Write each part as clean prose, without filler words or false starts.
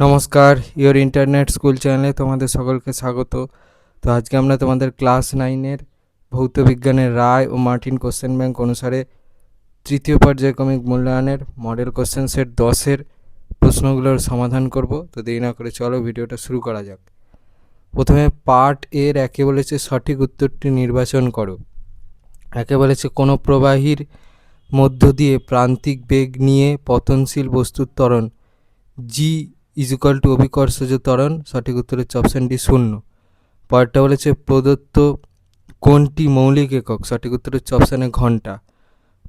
নমস্কার, your internet school চ্যানেলে তোমাদের সকলকে স্বাগত। তো আজকে আমরা তোমাদের ক্লাস 9-এর ভৌত বিজ্ঞানের রায় ও মার্টিন কোশ্চেন ব্যাংক অনুসারে তৃতীয় পর্যায়ক্রমিক মূল্যায়নের মডেল কোশ্চেন সেট 10-এর প্রশ্নগুলোর সমাধান করব। তো দেরি না করে চলো ভিডিওটা শুরু করা যাক। প্রথমে পার্ট এর একে বলেছে সঠিক উত্তরটি নির্বাচন করো। একে বলেছে কোনো প্রবাহীর মধ্য দিয়ে প্রান্তিক বেগ নিয়ে পতনশীল বস্তুর ত্বরণ জি = অভিকর্ষজ ত্বরণ। সঠিক উত্তর হচ্ছে অপশান ডি 0। পরেরটা বলেছে প্রদত্ত কোনটি মৌলিক একক। সঠিক উত্তর হচ্ছে অপশান এ ঘন্টা।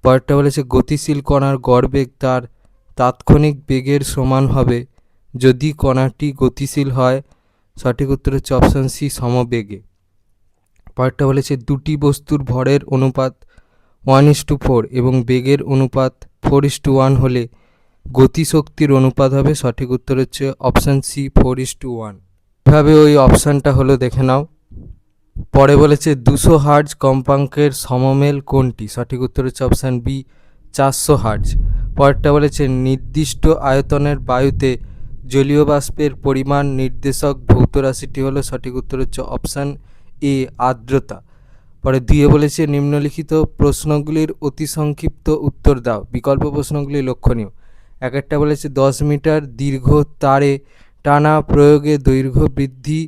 পরেরটা বলেছে গতিশীল কণার গড় বেগ তার তাৎক্ষণিক বেগের সমান হবে যদি কণাটি গতিশীল হয়। সঠিক উত্তর হচ্ছে অপশান সি সমবেগে। পরেরটা বলেছে দুটি বস্তুর ভরের অনুপাত 1:4 এবং বেগের অনুপাত 4:1 হলে গতিশক্তির অনুপাত হবে। সঠিক উত্তর হচ্ছে অপশান সি 4:1। এভাবে ওই অপশানটা হলো দেখে নাও। পরে বলেছে 200 হার্জ কম্পাঙ্কের সমমেল কোনটি। সঠিক উত্তর হচ্ছে অপশান বি 400 হার্জ। পরেরটা বলেছে নির্দিষ্ট আয়তনের বায়ুতে জলীয় বাষ্পের পরিমাণ নির্দেশক ভৌত রাশিটি হলো। সঠিক উত্তর হচ্ছে অপশান এ আর্দ্রতা। পরে দিয়ে বলেছে নিম্নলিখিত প্রশ্নগুলির অতি সংক্ষিপ্ত উত্তর দাও। বিকল্প প্রশ্নগুলি লক্ষণীয়। একটা বলেছে 10 মিটার দীর্ঘ তারে টানা প্রয়োগে দৈর্ঘ্য বৃদ্ধি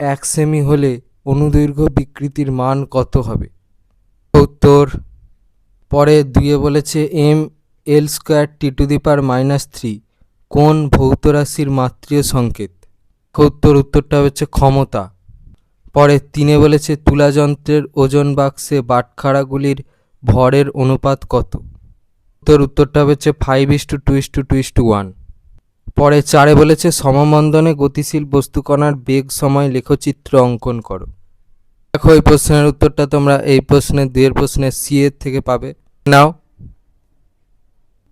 1 সেমি হলে অনুদৈর্ঘ্য বিকৃতির মান কত হবে। উত্তর। পরে দুয়ে বলেছে m(L²T⁻³ কোন ভৌত রাশির মাত্রীয় সংকেত। উত্তরটা হচ্ছে ক্ষমতা। পরে 3 বলেছে তুলা যন্ত্রের ওজন বাক্সে বাটখারাগুলির ভরের অনুপাত কত। উত্তরটা হচ্ছে 5:2:2:1। পরে 4 বলেছে সমমন্দনে গতিশীল বস্তুকণার বেগ সময় লেখচিত্র অঙ্কন করো। দেখো এই প্রশ্নের উত্তরটা তোমরা এই প্রশ্নের 2 প্রশ্নের সি এর থেকে পাবে নাও।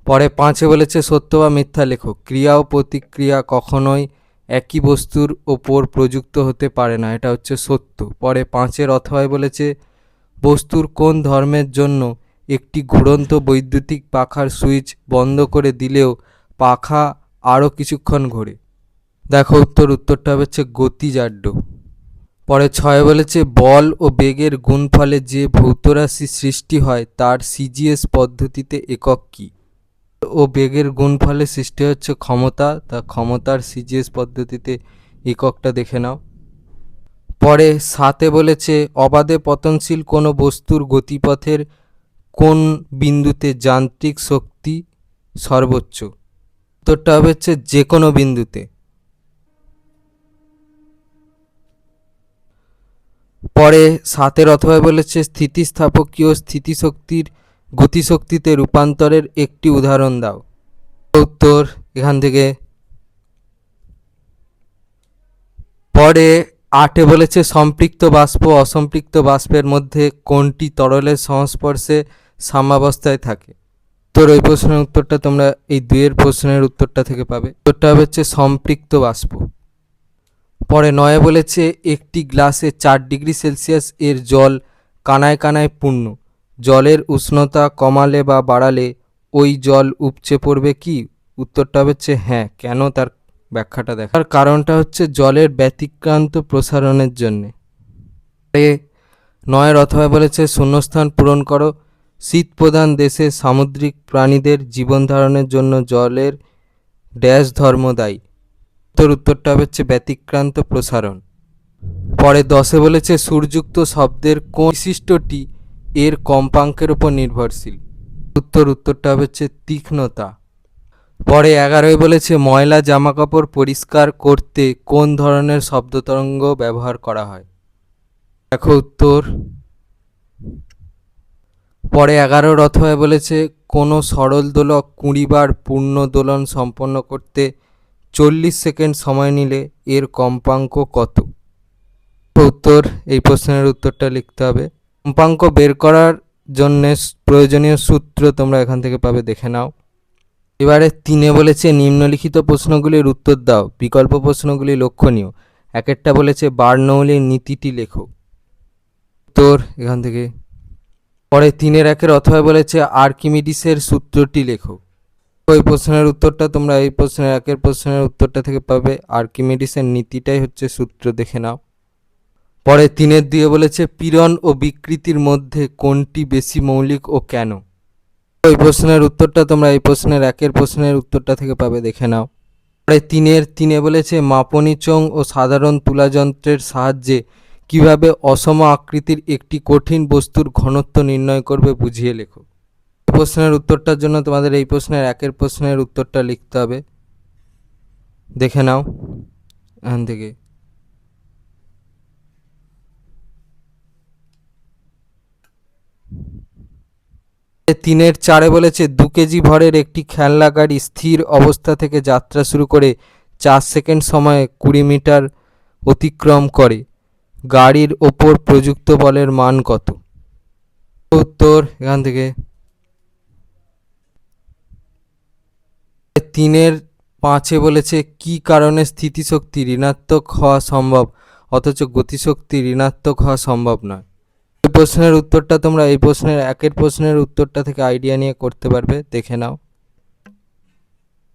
পরে 5 বলেছে সত্য বা মিথ্যা লেখো। ক্রিয়া ও প্রতিক্রিয়া কখনোই একই বস্তুর ওপর প্রযুক্ত হতে পারে না, এটা হচ্ছে সত্য। পরে 5 অথবায় বলেছে বস্তুর কোন ধর্মের জন্য একটি ঘুরন্ত বৈদ্যুতিক পাখার সুইচ বন্ধ করে দিলেও পাখা আরও কিছুক্ষণ ঘোরে। দেখো উত্তরটা হচ্ছে গতিজাড্য। পরে 6 বলেছে বল ও বেগের গুণফলে যে ভৌত রাশি সৃষ্টি হয় তার সিজিএস পদ্ধতিতে একক কী। ও বেগের গুণফলে সৃষ্টি হচ্ছে ক্ষমতা, তা ক্ষমতার সিজিএস পদ্ধতিতে এককটা দেখে নাও। পরে 7 বলেছে অবাধে পতনশীল কোনো বস্তুর গতিপথের কোন বিন্দুতে যান্ত্রিক শক্তি সর্বোচ্চ। উত্তরটা হচ্ছে যে কোনো বিন্দুতে। পরে 7 অথবা বলেছে স্থিতিস্থাপকীয় স্থিতিশক্তির গতিশক্তিতে রূপান্তরের একটি উদাহরণ দাও। উত্তর এখান থেকে। পরে 8 বলেছে সম্পৃক্ত বাষ্প অসম্পৃক্ত বাষ্পের মধ্যে কোনটি তরলের সংস্পর্শে সাম্যাবস্থায় থাকে। তোর ওই প্রশ্নের উত্তরটা তোমরা এই 2 প্রশ্নের উত্তরটা থেকে পাবে। উত্তরটা হচ্ছে সম্পৃক্ত বাষ্প। পরে 9 বলেছে একটি গ্লাসে 4 ডিগ্রি সেলসিয়াস এর জল কানায় কানায় পূর্ণ। জলের উষ্ণতা কমালে বা বাড়ালে ওই জল উপচে পড়বে কি। উত্তরটা হচ্ছে হ্যাঁ। কেন তার ব্যাখ্যাটা দেখা। তার কারণটা হচ্ছে জলের ব্যতিক্রান্ত প্রসারণের জন্যে। 9 অথবা বলেছে শূন্যস্থান পূরণ করো। শীত প্রধান দেশে সামুদ্রিক প্রাণীদের জীবন ধারণের জন্য জলের ড্যাশ ধর্ম দায়ী। উত্তরটা হচ্ছে ব্যতিক্রান্ত প্রসারণ। পরে 10 বলেছে সুরযুক্ত শব্দের কোন বৈশিষ্ট্যটি এর কম্পাঙ্কের উপর নির্ভরশীল। উত্তরটা হচ্ছে তীক্ষ্ণতা। পরে 11 বলেছে ময়লা জামাকাপড় পরিষ্কার করতে কোন ধরনের শব্দ তরঙ্গ ব্যবহার করা হয়। দেখো উত্তর। পরে 11 অথবা বলেছে কোনো সরল দোলক 20 বার পূর্ণ দোলন সম্পন্ন করতে 40 সেকেন্ড সময় নিলে এর কম্পাঙ্ক কত। উত্তর এই প্রশ্নের উত্তরটা লিখতে হবে। কম্পাঙ্ক বের করার জন্য প্রয়োজনীয় সূত্র তোমরা এখান থেকে পাবে, দেখে নাও। এবারে 3 বলেছে নিম্নলিখিত প্রশ্নগুলির উত্তর দাও। বিকল্প প্রশ্নগুলি লক্ষণীয়। একটা বলেছে বার্নৌলির নীতিটি লেখো। উত্তর এখান থেকে। পরে 3 অথবা বলেছে আর্কিমিডিসের সূত্রটি লেখো। ওই প্রশ্নের উত্তরটা তোমরা এই প্রশ্নের একের প্রশ্নের উত্তরটা থেকে পাবে। আর্কিমিডিসের নীতিটাই হচ্ছে সূত্র, দেখে নাও। পরে 3-2 বলেছে পীড়ন ও বিকৃতির মধ্যে কোনটি বেশি মৌলিক ও কেন। ওই প্রশ্নের উত্তরটা তোমরা এই প্রশ্নের একের প্রশ্নের উত্তরটা থেকে পাবে, দেখে নাও। পরে 3-3 বলেছে মাপনী চোঙ ও সাধারণ তুলাযন্ত্রের সাহায্যে কিভাবে অসম আকৃতির একটি কঠিন বস্তুর ঘনত্ব নির্ণয় করবে বুঝিয়ে লেখো। প্রশ্নের উত্তরটার জন্য তোমাদের এই প্রশ্নের একের প্রশ্নের উত্তরটা লিখতে হবে, দেখে নাও এখান থেকে। 3-4 বলেছে 2 কেজি ভরের একটি খেলনা গাড়ি স্থির অবস্থা থেকে যাত্রা শুরু করে 4 সেকেন্ড সময়ে 20 মিটার অতিক্রম করে, গাড়ির ওপর প্রযুক্ত বলের মান কত। উত্তর এখান থেকে। 3-5 বলেছে কি কারণে স্থিতিশক্তি ঋণাত্মক হওয়া সম্ভব অথচ গতিশক্তি ঋণাত্মক হওয়া সম্ভব নয়। এই প্রশ্নের উত্তরটা তোমরা এই প্রশ্নের একের প্রশ্নের উত্তরটা থেকে আইডিয়া নিয়ে করতে পারবে, দেখে নাও।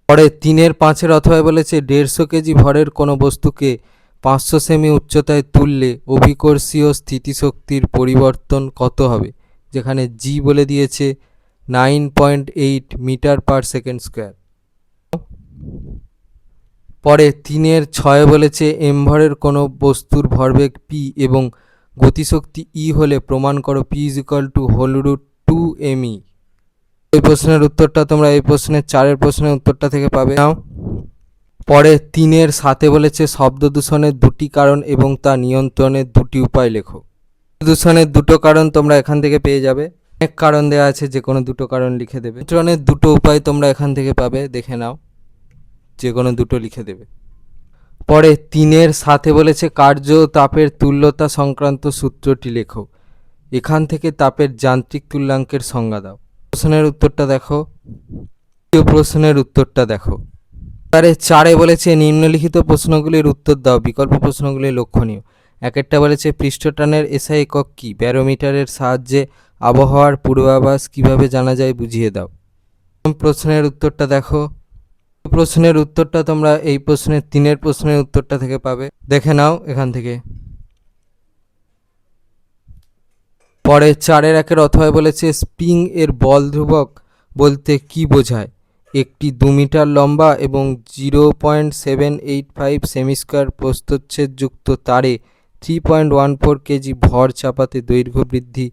পরে 3-5 অথবা বলেছে 150 কেজি ভরের কোনো বস্তুকে 500 সেমি উচ্চতায় তুললে অভিকর্ষীয় স্থিতিশক্তির পরিবর্তন কত হবে, যেখানে জি বলে দিয়েছে 9.8 মিটার পার সেকেন্ড স্কোয়ার। পরে 3-6 বলেছে এম ভরের কোনো বস্তুর ভরবেগ পি এবং গতিশক্তি ই হলে প্রমাণ করো পি √2mE। এই প্রশ্নের উত্তরটা তোমরা এই প্রশ্নের 4 প্রশ্নের উত্তরটা থেকে পাবে নাও। পরে 3-7 বলেছে শব্দ দূষণের 2টি কারণ এবং তা নিয়ন্ত্রণের 2টি উপায় লেখো। দূষণের 2টো কারণ তোমরা এখান থেকে পেয়ে যাবে, অনেক কারণ দেওয়া আছে, যে কোনো 2টো কারণ লিখে দেবে। নিয়ন্ত্রণের 2টো উপায় তোমরা এখান থেকে পাবে, দেখে নাও, যে কোনো 2টো লিখে দেবে। পরে 3-7 বলেছে কার্য ও তাপের তুল্যতা সংক্রান্ত সূত্রটি লেখো, এখান থেকে তাপের যান্ত্রিক তুল্যাঙ্কের সংজ্ঞা দাও। প্রশ্নের উত্তরটা দেখো, দ্বিতীয় প্রশ্নের উত্তরটা দেখো। 4 বলেছে নিম্নলিখিত প্রশ্নগুলির উত্তর দাও, বিকল্প প্রশ্নগুলি লক্ষণীয়। একেরটা বলেছে পৃষ্ঠটানের এসআই একক কি, ব্যারোমিটারের সাহায্যে আবহাওয়ার পূর্বাভাস কিভাবে জানা যায় বুঝিয়ে দাও। প্রশ্নের উত্তরটা দেখো। প্রশ্নের উত্তরটা তোমরা এই প্রশ্নের 3 প্রশ্নের উত্তরটা থেকে পাবে, দেখে নাও এখান থেকে। পরে 4-1 অথবা বলেছে স্প্রিং এর বল ধ্রুবক বলতে কি বোঝায়, একটি 2 মিটার লম্বা এবং 0.785 সেমি স্কোয়ার প্রস্থচ্ছেদ যুক্ত তারে 3.14 কেজি ভর চাপাতে দৈর্ঘ্য বৃদ্ধি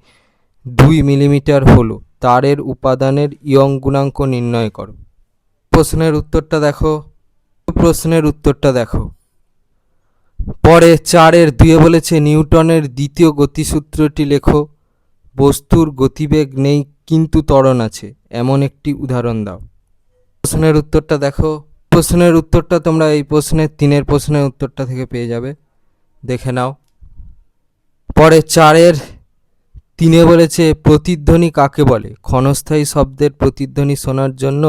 2 মিলিমিটার হলো, তারের উপাদানের ইয়ং গুণাঙ্ক নির্ণয় করো। প্রশ্নের উত্তরটা দেখো। প্রশ্নের উত্তরটা দেখো। পরে 4-2 বলেছে নিউটনের দ্বিতীয় গতিসূত্রটি লেখো, বস্তুর গতিবেগ নেই কিন্তু ত্বরণ আছে, এমন একটি উদাহরণ দাও। প্রশ্নের উত্তরটা দেখো। প্রশ্নের উত্তরটা তোমরা এই প্রশ্নের 3 প্রশ্নের উত্তরটা থেকে পেয়ে যাবে, দেখে নাও। পরে 4-3 বলেছে প্রতিধ্বনি কাকে বলে, ক্ষণস্থায়ী শব্দের প্রতিধ্বনি শোনার জন্য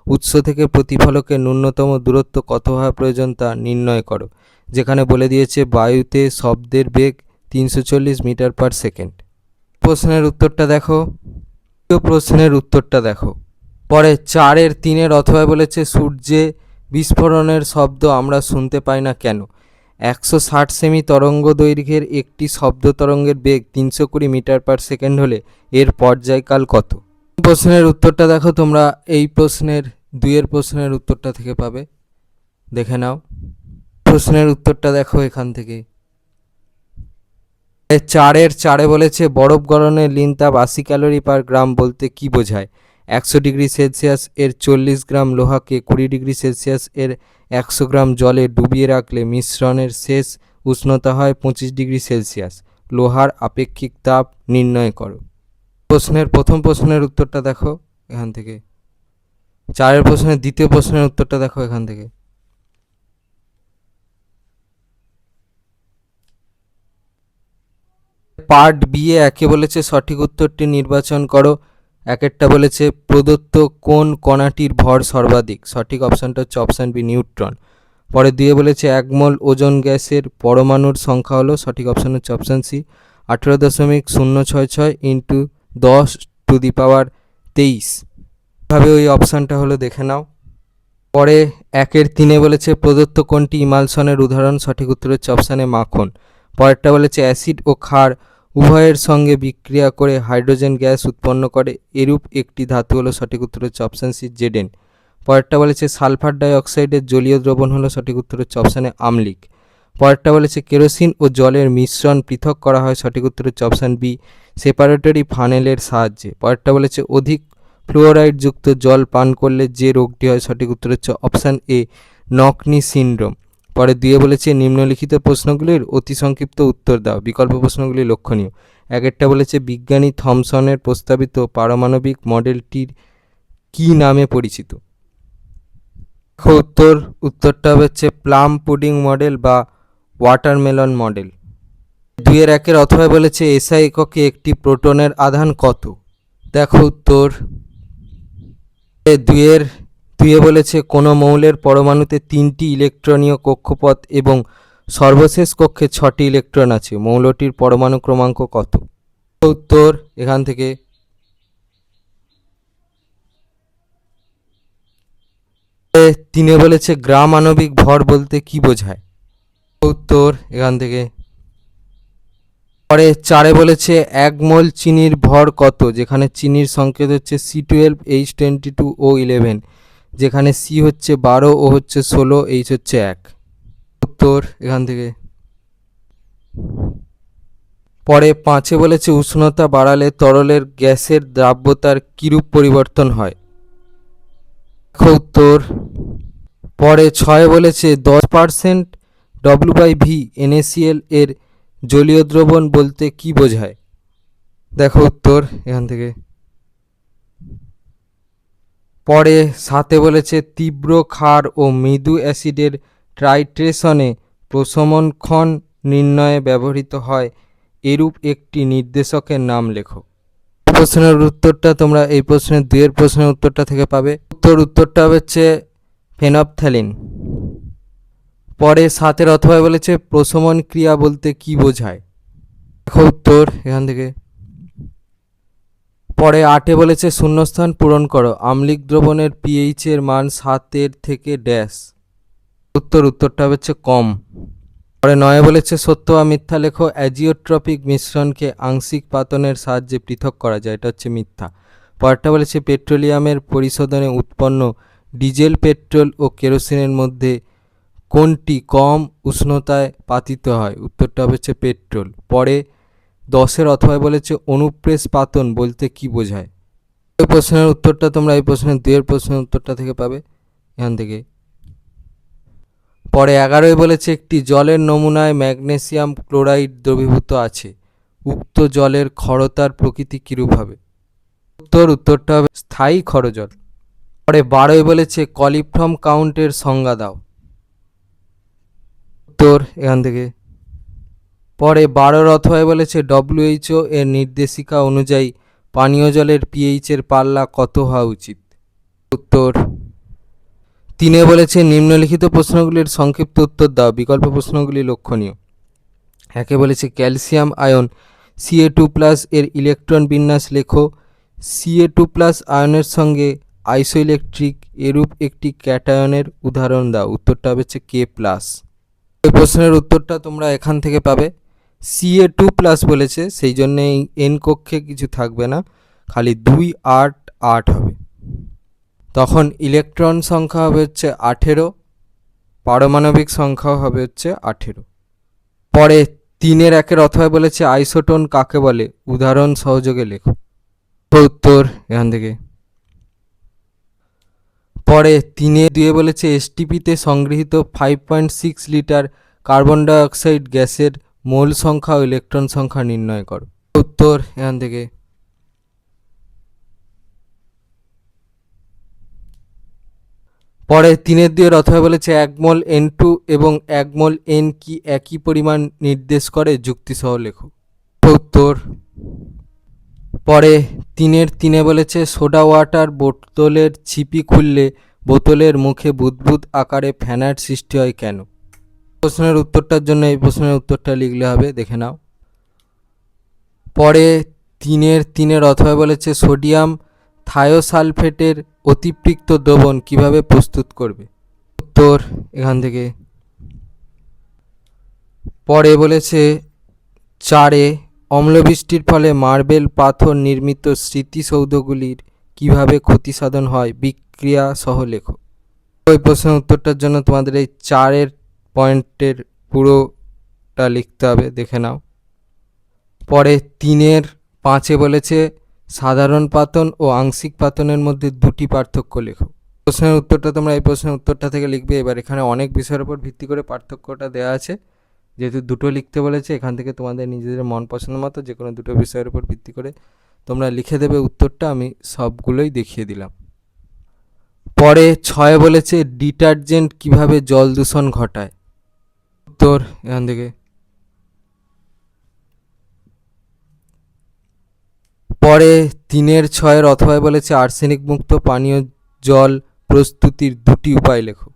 উৎস থেকে প্রতিফলকের ন্যূনতম দূরত্ব কত হওয়া প্রয়োজন তা নির্ণয় করো, যেখানে বলে দিয়েছে বায়ুতে শব্দের বেগ 340 মিটার পার সেকেন্ড। প্রশ্নের উত্তরটা দেখো। প্রশ্নের উত্তরটা দেখো। পরে 4-3 অথবা বলেছে সূর্যে বিস্ফোরণের শব্দ আমরা শুনতে পাই না কেন, 160 সেমি তরঙ্গ দৈর্ঘ্যের একটি শব্দ তরঙ্গের বেগ 320 মিটার পার সেকেন্ড হলে এর পর্যায়কাল কত। প্রশ্নের উত্তরটা দেখো, তোমরা এই প্রশ্নের 2 প্রশ্নের উত্তরটা থেকে পাবে, দেখে নাও। প্রশ্নের উত্তরটা দেখো এখান থেকে। 4-4 বলেছে বরফ গলনের লিন তাপ 80 ক্যালোরি পার গ্রাম বলতে কি বোঝায়, 100 ডিগ্রি সেলসিয়াস এর 40 গ্রাম লোহাকে 20 ডিগ্রি সেলসিয়াস এর 100 গ্রাম জলে ডুবিয়ে রাখলে মিশ্রণের শেষ উষ্ণতা হয় 25 ডিগ্রি সেলসিয়াস, লোহার আপেক্ষিক তাপ নির্ণয় করো। প্রশ্নের প্রথম প্রশ্নের উত্তরটা দেখো এখান থেকে। 4 প্রশ্নের দ্বিতীয় প্রশ্নের উত্তরটা দেখো এখান থেকে। পার্ট বি একে বলেছে সঠিক উত্তরটি নির্বাচন করো। একেরটা বলেছে প্রদত্ত কোন কণাটির ভর সর্বাধিক, সঠিক অপশানটা হচ্ছে অপশান বি নিউট্রন। পরে 2 বলেছে 1 মোল ওজন গ্যাসের পরমাণুর সংখ্যা হলো, সঠিক অপশান হচ্ছে অপশান সি 18.066 × 10⁻23। ভাবে ওই অপশানটা হলো দেখে নাও। পরে 1-3 বলেছে প্রদত্ত কোনটি ইমালশনের উদাহরণ, সঠিক উত্তর হচ্ছে অপশানে মাখন। পরেরটা বলেছে অ্যাসিড ও ক্ষার উভয়ের সঙ্গে বিক্রিয়া করে হাইড্রোজেন গ্যাস উৎপন্ন করে এরূপ একটি ধাতু হলো, সঠিক উত্তর হচ্ছে অপশান সি জেডেন। পরেরটা বলেছে সালফার ডাইঅক্সাইডের জলীয় দ্রবণ হলো, সঠিক উত্তর হচ্ছে অপশানে আম্লিক। পরেরটা বলেছে কেরোসিন ও জলের মিশ্রণ পৃথক করা হয়, সঠিক উত্তর হচ্ছে অপশান বি সেপারেটরি ফানেলের সাহায্যে। পরেরটা বলেছে অধিক ফ্লুওরাইড যুক্ত জল পান করলে যে রোগটি হয়, সঠিক উত্তর হচ্ছে অপশান এ নকনি সিনড্রোম। পরে 2 বলেছে নিম্নলিখিত প্রশ্নগুলির অতি সংক্ষিপ্ত উত্তর দাও, বিকল্প প্রশ্নগুলি লক্ষণীয়। 1 বলেছে বিজ্ঞানী থমসনের প্রস্তাবিত পারমাণবিক মডেলটির কি নামে পরিচিত? উত্তরটা হচ্ছে প্লাম পুডিং মডেল বা ওয়াটারমেলন মডেল। 2-1 অথবা বলেছে এসআই এককে একটি প্রোটনের আধান কত? দেখো উত্তর। 2 বলেছে কোনো মৌলের পরমাণুতে 3টি ইলেকট্রনীয় কক্ষপথ এবং সর্বশেষ কক্ষে 6টি ইলেকট্রন আছে, মৌলটির পরমাণু ক্রমাঙ্ক কত? উত্তর এখান থেকে। 3 বলেছে গ্রাম আণবিক ভর বলতে কি বোঝায়? উত্তর এখান থেকে। পরে 4 বলেছে 1 মোল চিনির ভর কত, যেখানে চিনির সংকেত হচ্ছে C12, H22, O11, যেখানে C হচ্ছে 12, O হচ্ছে 16, H হচ্ছে 1। উত্তর এখান থেকে। পরে 5 বলেছে উষ্ণতা বাড়ালে তরলের গ্যাসের দ্রাব্যতার কিরূপ পরিবর্তন হয়? উত্তর। পরে 6 বলেছে 10% W/V NaCl এর জলীয় দ্রবণ বলতে কি বোঝায়? দেখো উত্তর এখান থেকে। পরে 7 বলেছে তীব্র ক্ষার ও মৃদু অ্যাসিডের টাইট্রেশনে প্রশমনক্ষণ নির্ণয়ে ব্যবহৃত হয় এরূপ একটি নির্দেশকের নাম লেখো। প্রশ্নের উত্তরটা তোমরা এই প্রশ্নের 2 প্রশ্নের উত্তরটা থেকে পাবে। উত্তরটা হচ্ছে ফেনপথ্যালিন। পরে 7 অথবা বলেছে প্রশমন ক্রিয়া বলতে কি বোঝায়? দেখো উত্তর এখান থেকে। পরে 8 বলেছে শূন্যস্থান পূরণ করো, আম্লিক দ্রবণের পিএইচ এর মান 7 থেকে ড্যাশ। উত্তরটা হচ্ছে কম। পরে 9 বলেছে সত্য বা মিথ্যা লেখো, অ্যাজিওট্রপিক মিশ্রণকে আংশিক পাতনের সাহায্যে পৃথক করা যায়, এটা হচ্ছে মিথ্যা। পরেরটা বলেছে পেট্রোলিয়ামের পরিশোধনে উৎপন্ন ডিজেল, পেট্রোল ও কেরোসিনের মধ্যে কোনটি কম উষ্ণতায় পাতিত হয়? উত্তরটা হচ্ছে পেট্রোল। পরে 10 অথবা বলেছে অনুপ্রেস পাতন বলতে কি বোঝায়? এই প্রশ্নের উত্তরটা তোমরা এই প্রশ্নের 2 প্রশ্নের উত্তরটা থেকে পাবে এখান থেকে। পরে 11 বলেছে একটি জলের নমুনায় ম্যাগনেসিয়াম ক্লোরাইড দ্রবীভূত আছে, উক্ত জলের ক্ষরতার প্রকৃতি কিরূপ হবে? উত্তরটা হবে স্থায়ী ক্ষরজল। পরে 12 বলেছে কলিফর্ম কাউন্টের সংজ্ঞা দাও। উত্তর এখান থেকে। পরে 12 অথবা বলেছে WHO এর নির্দেশিকা অনুযায়ী পানীয় জলের পিএইচ এর পাল্লা কত হওয়া উচিত? উত্তর। 3 বলেছে নিম্নলিখিত প্রশ্নগুলির সংক্ষিপ্ত উত্তর দাও, বিকল্প প্রশ্নগুলি লক্ষণীয়। 1 বলেছে ক্যালসিয়াম আয়ন Ca2+ এর ইলেকট্রন বিন্যাস লেখো, Ca2+ আয়নের সঙ্গে আইসোইলেকট্রিক এরূপ একটি ক্যাটায়নের উদাহরণ দাও। উত্তরটা হচ্ছে K+। এই প্রশ্নের উত্তরটা তোমরা এখান থেকে পাবে। Ca2+ বলেছে, সেই জন্য এই N কক্ষে কিছু থাকবে না, খালি 2, 8, 8 হবে। তখন ইলেকট্রন সংখ্যা হবে হচ্ছে 18, পারমাণবিক সংখ্যাও হবে হচ্ছে 18। পরে 3-1 অথবা বলেছে আইসোটোন কাকে বলে, উদাহরণ সহযোগে লেখো। উত্তর এখান থেকে। পরে 3-2 বলেছে এসটিপিতে সংগৃহীত 5.6 লিটার কার্বন ডাইঅক্সাইড গ্যাসের মোল সংখ্যা ও ইলেকট্রন সংখ্যা নির্ণয় করো। উত্তর এখান থেকে। পরে 3-2 অথবা বলেছে 1 মোল N2 এবং 1 মোল N কি একই পরিমাণ নির্দেশ করে, যুক্তিসহ লেখো। উত্তর। পরে 3 বলেছে সোডা ওয়াটার বোতলের ছিপি খুললে বোতলের মুখে বুদবুদ আকারে ফ্যানার সৃষ্টি হয় কেন? প্রশ্নের উত্তরটার জন্য এই প্রশ্নের উত্তরটা লিখলে হবে, দেখে নাও। পরে 3 অথবা বলেছে সোডিয়াম থায়োসালফেটের অতিরিক্ত দ্রবণ কিভাবে প্রস্তুত করবে? উত্তর এখান থেকে। পরে বলেছে 4 অম্লবৃষ্টির ফলে মার্বেল পাথর নির্মিত স্মৃতিসৌধগুলির কিভাবে ক্ষতিসাধন হয় বিক্রিয়া সহ লেখো। ওই প্রশ্নের উত্তরটার জন্য তোমাদের এই 4 পয়েন্টের পুরোটা লিখতে হবে, দেখে নাও। পরে 3-5 বলেছে সাধারণ পাতন ও আংশিক পাতনের মধ্যে দুটি পার্থক্য লেখো। প্রশ্নের উত্তরটা তোমরা এই প্রশ্নের উত্তরটা থেকে লিখবে। এবার এখানে অনেক বিষয়ের উপর ভিত্তি করে পার্থক্যটা দেওয়া আছে, যেহেতু দুটো লিখতে বলেছে এখান থেকে তোমাদের নিজেদের মন পছন্দ মতো যে কোনো দুটো বিষয়ের উপর ভিত্তি করে তোমরা লিখে দেবে উত্তরটা। আমি সবগুলোই দেখিয়ে দিলাম। পরে 6 বলেছে ডিটারজেন্ট কিভাবে জল দূষণ ঘটায়। উত্তর এখান থেকে। পরে 3-6 অথবা বলেছে আর্সেনিক মুক্ত পানীয় জল প্রস্তুতির দুটি উপায় লেখো।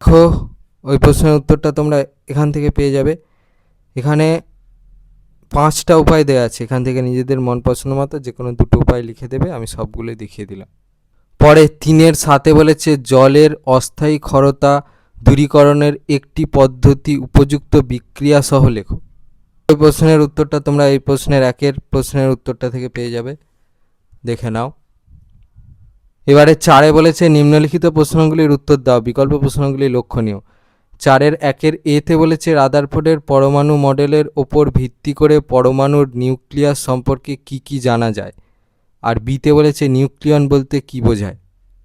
দেখো ওই প্রশ্নের উত্তরটা তোমরা এখান থেকে পেয়ে যাবে। এখানে 5টা উপায় দেওয়া আছে, এখান থেকে নিজেদের মন পছন্দ মতো যে কোনো দুটো উপায় লিখে দেবে। আমি সবগুলোই দেখিয়ে দিলাম। পরে 3-7 বলেছে জলের অস্থায়ী ক্ষরতা দূরীকরণের একটি পদ্ধতি উপযুক্ত বিক্রিয়া সহ লেখো। ওই প্রশ্নের উত্তরটা তোমরা এই প্রশ্নের 1 প্রশ্নের উত্তরটা থেকে পেয়ে যাবে, দেখে নাও। এবারে 4 বলেছে নিম্নলিখিত প্রশ্নগুলির উত্তর দাও, বিকল্প প্রশ্নগুলি লক্ষণীয়। 4-1 এতে বলেছে রাদারফোর্ডের পরমাণু মডেলের ওপর ভিত্তি করে পরমাণুর নিউক্লিয়াস সম্পর্কে কি জানা যায়। আর বিতে বলেছে নিউক্লিয়ন বলতে কি বোঝায়।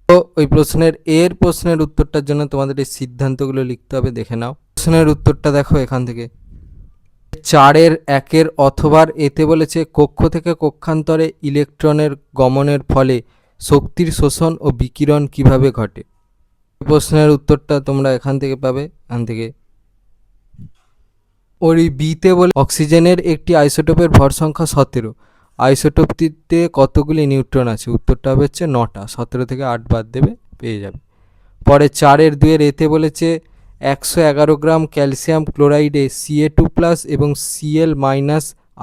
তো ওই প্রশ্নের উত্তরটার জন্য তোমাদের এই সিদ্ধান্তগুলো লিখতে হবে, দেখে নাও। প্রশ্নের উত্তরটা দেখো এখান থেকে। 4-1 অথবা এতে বলেছে কক্ষ থেকে কক্ষান্তরে ইলেকট্রনের গমনের ফলে শক্তির শোষণ ও বিকিরণ কিভাবে ঘটে। প্রশ্নের উত্তরটা তোমরা এখান থেকে পাবে, এখান থেকে। ওই বিতে বলে অক্সিজেনের একটি আইসোটোপের ভর সংখ্যা 17। আইসোটোপটিতে কতগুলি নিউট্রন আছে? উত্তরটা হবে হচ্ছে 9টা। 17 থেকে 8 বাদ দেবে, পেয়ে যাবে। পরে 4-2 এতে বলেছে 111 গ্রাম ক্যালসিয়াম ক্লোরাইডে Ca2+ এবং Cl-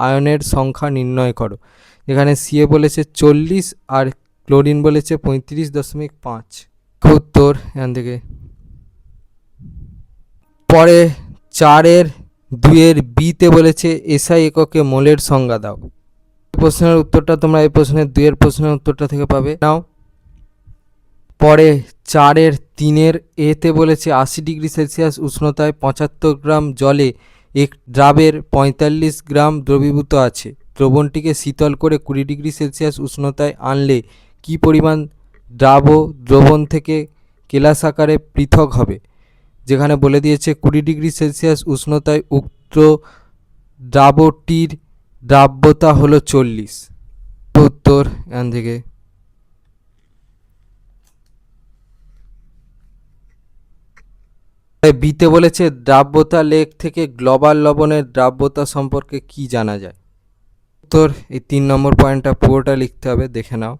আয়নের সংখ্যা নির্ণয় করো। এখানে Ca বলেছে 40 আর ক্লোরিন বলেছে 35.5। উত্তর এখান থেকে। পরে 4-2 বিতে বলেছে SI এককে মোলের সংজ্ঞা দাও। প্রশ্নের উত্তরটা তোমরা এই প্রশ্নের 2 প্রশ্নের উত্তরটা থেকে পাবে, নাও। পরে 4-3 এতে বলেছে 80 ডিগ্রি সেলসিয়াস উষ্ণতায় 75 গ্রাম জলে এক দ্রাবের 45 গ্রাম দ্রবীভূত আছে। দ্রবণটিকে শীতল করে 20 ডিগ্রি সেলসিয়াস উষ্ণতায় আনলে কি পরিমাণ দ্রবণ থেকে কেলাস আকারে পৃথক হবে। যেখানে বলে দিয়েছে 20 ডিগ্রি সেলসিয়াস উষ্ণতায় উক্ত দ্রাবটির দ্রাব্যতা হলো 40। উত্তর এখান থেকে। বিতে বলেছে দ্রাব্যতা লেখ থেকে গ্লোবাল লবণের দ্রাব্যতা সম্পর্কে কি জানা যায়। উত্তর এই 3 নম্বর পয়েন্টটা পুরোটা লিখতে হবে, দেখে নাও।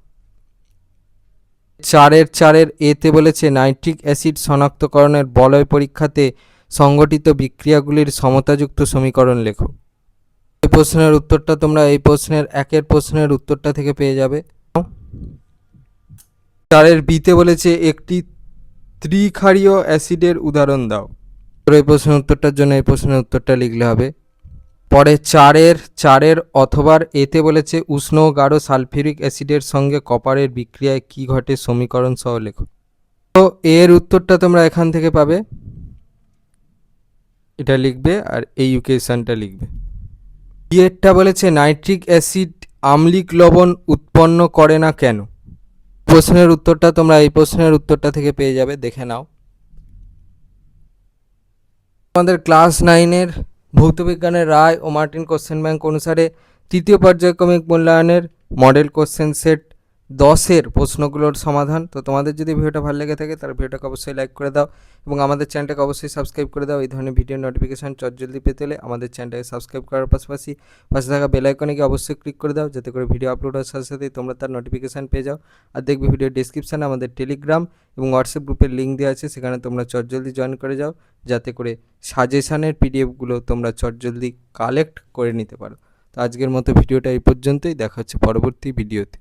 4-4 এতে বলেছে নাইট্রিক অ্যাসিড শনাক্তকরণের বলয় পরীক্ষাতে সংগঠিত বিক্রিয়াগুলির সমতাযুক্ত সমীকরণ লেখো। এই প্রশ্নের উত্তরটা তোমরা এই প্রশ্নের 1 প্রশ্নের উত্তরটা থেকে পেয়ে যাবে। 4 বিতে বলেছে একটি ত্রিক্ষারীয় অ্যাসিডের উদাহরণ দাও। এই প্রশ্নের উত্তরটার জন্য এই প্রশ্নের উত্তরটা লিখলে হবে। পরে 4-4 অথবা এতে বলেছে উষ্ণ ও গাঢ় সালফিউরিক অ্যাসিডের সঙ্গে কপারের বিক্রিয়ায় কি ঘটে সমীকরণ সহ লেখো। তো এর উত্তরটা তোমরা এখান থেকে পাবে, এটা লিখবে আর এই ইকুয়েশনটা লিখবে। বিয়েরটা বলেছে নাইট্রিক অ্যাসিড আম্লিক লবণ উৎপন্ন করে না কেন। প্রশ্নের উত্তরটা তোমরা এই প্রশ্নের উত্তরটা থেকে পেয়ে যাবে, দেখে নাও। আমাদের ক্লাস 9 ভৌতবিজ্ঞানের রায় ও মার্টিন কোশ্চেন ব্যাংক অনুসারে তৃতীয় পর্যায়ক্রমিক মূল্যায়নের মডেল কোশ্চেন সেট 10 প্রশ্নগুলোর সমাধান। তো তোমাদের যদি ভিডিওটা ভালো লেগে থাকে তাহলে ভিডিওটাকে অবশ্যই লাইক করে দাও এবং আমাদের চ্যানেলটাকে অবশ্যই সাবস্ক্রাইব করে দাও। এই ধরনের ভিডিও নোটিফিকেশান জলদি পেতে হলে আমাদের চ্যানেলটাকে সাবস্ক্রাইব করার পাশাপাশি পাশে থাকা বেল আইকনে গিয়ে অবশ্যই ক্লিক করে দাও, যাতে করে ভিডিও আপলোড হওয়ার সাথে সাথেই তোমরা তার নোটিফিকেশান পেয়ে যাও। আর দেখবে ভিডিও ডিসক্রিপশানে আমাদের টেলিগ্রাম এবং হোয়াটসঅ্যাপ গ্রুপের লিঙ্ক দেওয়া আছে, সেখানে তোমরা জলদি জয়েন করে যাও, যাতে করে সাজেশানের পিডিএফগুলো তোমরা জলদি কালেক্ট করে নিতে পারো। তো আজকের মতো ভিডিওটা এই পর্যন্তই, দেখা হচ্ছে পরবর্তী ভিডিওতে।